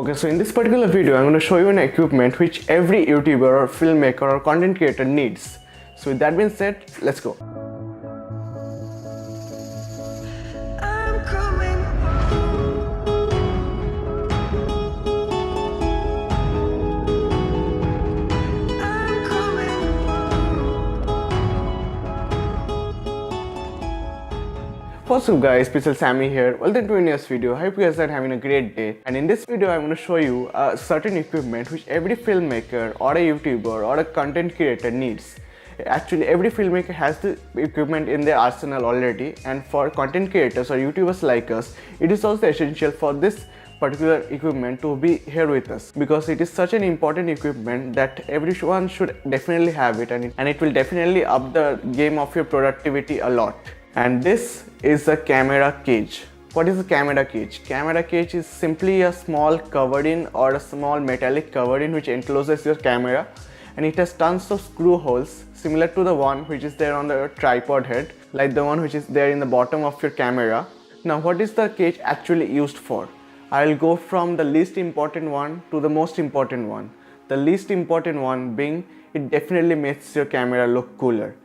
Okay, so in this particular video, I'm going to show you an equipment which every YouTuber or filmmaker or content creator needs. So with that being said, let's go. What's up guys, Pixel Sammy here. Welcome to a new video. I hope you guys are having a great day. And in this video, I'm going to show you a certain equipment which every filmmaker or a YouTuber or a content creator needs. Actually, every filmmaker has the equipment in their arsenal already, and for content creators or YouTubers like us, it is also essential for this particular equipment to be here with us, because it is such an important equipment that everyone should definitely have it, and it will definitely up the game of your productivity a lot. And this is a camera cage. What is a camera cage? Camera cage is simply a small covered in or a small metallic covered in which encloses your camera, and it has tons of screw holes similar to the one which is there on the tripod head, like the one which is there in the bottom of your camera. Now, what is the cage actually used for? I will go from the least important one to the most important one. The least important one being, it definitely makes your camera look cooler.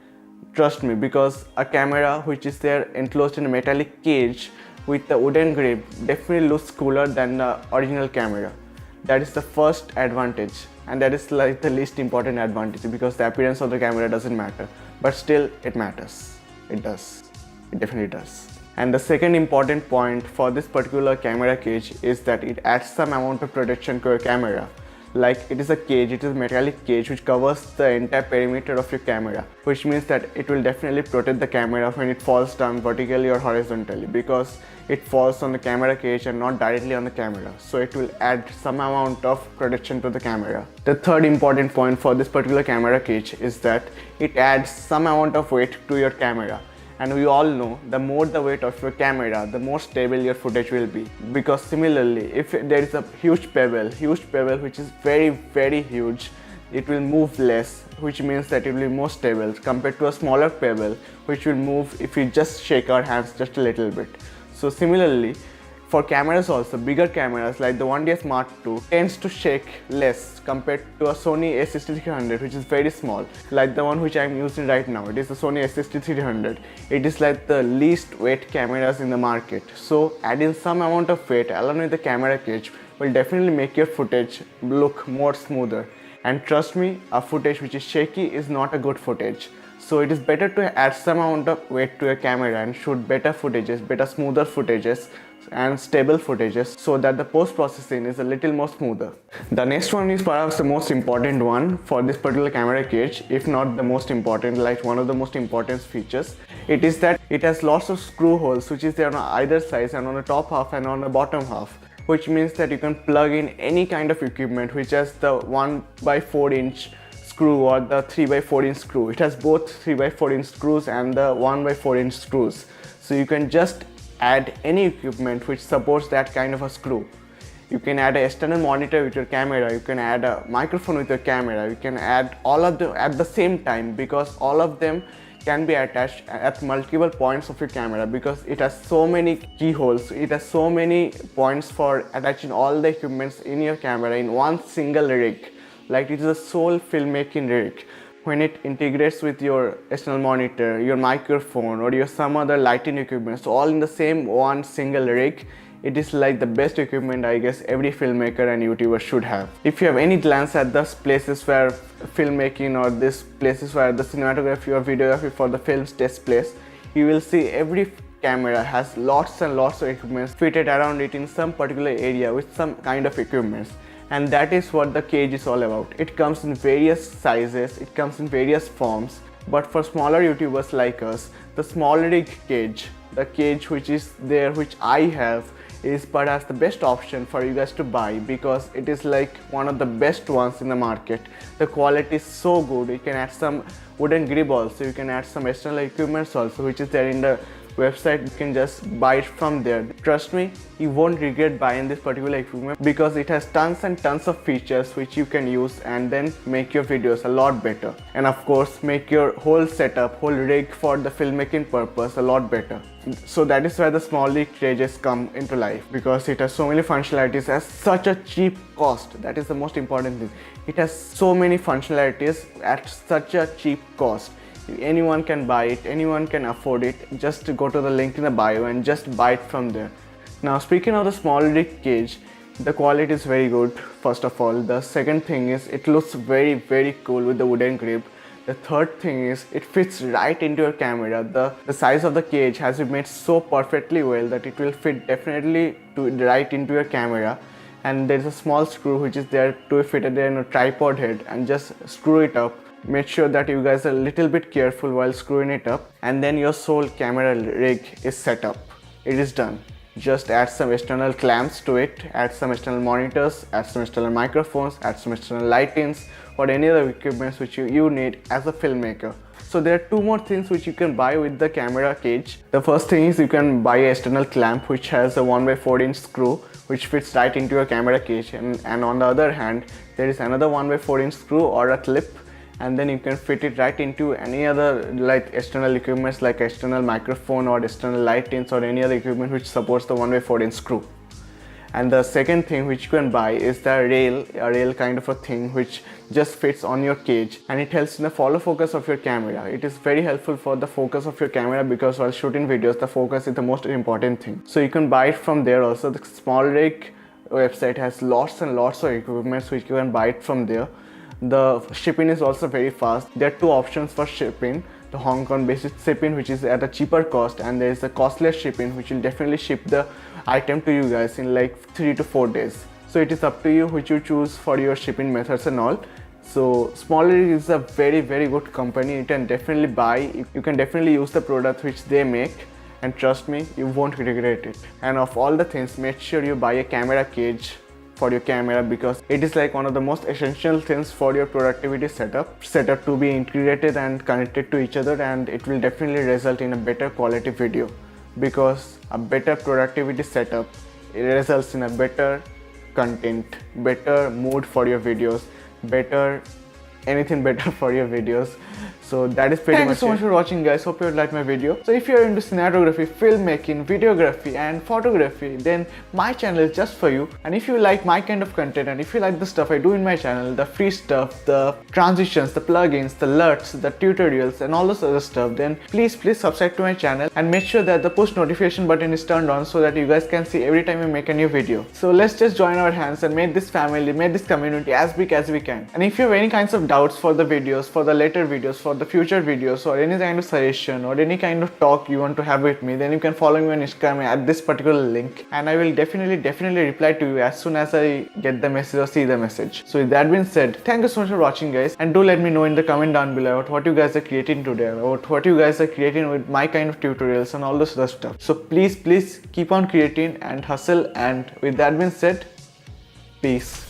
Trust me, because a camera which is there enclosed in a metallic cage with a wooden grip definitely looks cooler than the original camera. That is the first advantage, and that is like the least important advantage, because the appearance of the camera doesn't matter, but still it matters. It does. It definitely does. And the second important point for this particular camera cage is that it adds some amount of protection to your camera. Like, it is a cage, it is a metallic cage which covers the entire perimeter of your camera, which means that it will definitely protect the camera when it falls down vertically or horizontally, because it falls on the camera cage and not directly on the camera. So it will add some amount of protection to the camera. The third important point for this particular camera cage is that it adds some amount of weight to your camera. And we all know, the more the weight of your camera, the more stable your footage will be. Because similarly, if there is a huge pebble which is very huge, it will move less, which means that it will be more stable compared to a smaller pebble which will move if we just shake our hands just a little bit. So similarly, for cameras also, bigger cameras like the 1DS Mark II tends to shake less compared to a Sony a6300, which is very small, like the one which I am using right now. It is the Sony a6300. It is like the least weight cameras in the market. So adding some amount of weight along with the camera cage will definitely make your footage look more smoother. And trust me, a footage which is shaky is not a good footage. So it is better to add some amount of weight to your camera and shoot better footages, better smoother footages and stable footages, so that the post-processing is a little more smoother. The next one is perhaps the most important one for this particular camera cage, if not the most important, like one of the most important features. It is that it has lots of screw holes which is there on either side, and on the top half and on the bottom half, which means that you can plug in any kind of equipment which has the 1x4 inch screw or the 3x4 inch screw. It has both 3x4 inch screws and the 1x4 inch screws. So you can just add any equipment which supports that kind of a screw. You can add an external monitor with your camera, you can add a microphone with your camera, you can add all of them at the same time, because all of them can be attached at multiple points of your camera, because it has so many keyholes, it has so many points for attaching all the equipments in your camera in one single rig. Like, it is a sole filmmaking rig. When it integrates with your external monitor, your microphone, or your some other lighting equipment, so all in the same one single rig, it is like the best equipment I guess every filmmaker and YouTuber should have. If you have any glance at those places where filmmaking or these places where the cinematography or videography for the films takes place, you will see every camera has lots and lots of equipment fitted around it in some particular area with some kind of equipment. And that is what the cage is all about. It comes in various sizes, it comes in various forms, but for smaller YouTubers like us, the small rig cage, the cage which is there, which I have, is perhaps the best option for you guys to buy, because it is like one of the best ones in the market. The quality is so good. You can add some wooden grip also, you can add some external equipments also, which is there in the website, you can just buy it from there. Trust me, you won't regret buying this particular equipment because it has tons and tons of features which you can use and then make your videos a lot better, and of course make your whole setup, whole rig for the filmmaking purpose a lot better. So that is where the Smallnet Cages come into life, because it has so many functionalities at such a cheap cost. That is the most important thing. It has so many functionalities at such a cheap cost. Anyone can buy it, anyone can afford it. Just go to the link in the bio and just buy it from there. Now speaking of the Smallnet Cage, the quality is very good, first of all. The second thing is it looks very cool with the wooden grip. The third thing is it fits right into your camera. The size of the cage has been made so perfectly well that it will fit definitely right into your camera. And there is a small screw which is there to fit it in a tripod head, and just screw it up. Make sure that you guys are a little bit careful while screwing it up, and then your sole camera rig is set up. It is done. Just add some external clamps to it, add some external monitors, add some external microphones, add some external lightings or any other equipment which you need as a filmmaker. So there are two more things which you can buy with the camera cage. The first thing is you can buy an external clamp which has a 1x4" screw which fits right into your camera cage, and on the other hand there is another 1x4" screw or a clip, and then you can fit it right into any other like external equipments like external microphone or external lightings or any other equipment which supports the 1x4" screw. And the second thing which you can buy is the a rail kind of a thing which just fits on your cage, and it helps in the follow focus of your camera. It is very helpful for the focus of your camera, because while shooting videos the focus is the most important thing. So you can buy it from there also. The Smallnet website has lots and lots of equipments which you can buy it from there. The shipping is also very fast. There are two options for shipping: the Hong Kong based shipping, which is at a cheaper cost, and there is the costless shipping which will definitely ship the item to you guys in like 3 to 4 days. So it is up to you which you choose for your shipping methods and all. So Smallnet is a very good company. You can definitely buy, you can definitely use the product which they make, and trust me, you won't regret it. And of all the things, make sure you buy a camera cage for your camera, because it is like one of the most essential things for your productivity setup to be integrated and connected to each other, and it will definitely result in a better quality video, because a better productivity setup, it results in a better content, better mood for your videos, anything better for your videos. So that is pretty much it. Thank you so much for watching, guys. Hope you liked my video. So if you are into cinematography, filmmaking, videography and photography, then my channel is just for you. And if you like my kind of content, and if you like the stuff I do in my channel, the free stuff, the transitions, the plugins, the LUTs, the tutorials and all this other stuff, then please subscribe to my channel and make sure that the push notification button is turned on, so that you guys can see every time I make a new video. So let's just join our hands and make this family, make this community as big as we can. And if you have any kinds of doubts for the videos, for the later videos, for the future videos, or any kind of suggestion or any kind of talk you want to have with me, then you can follow me on Instagram at this particular link, and I will definitely reply to you as soon as I get the message or see the message. So with that being said, thank you so much for watching, guys, and do let me know in the comment down below about what you guys are creating today, about what you guys are creating with my kind of tutorials and all this other stuff. So please keep on creating and hustle, and with that being said, peace.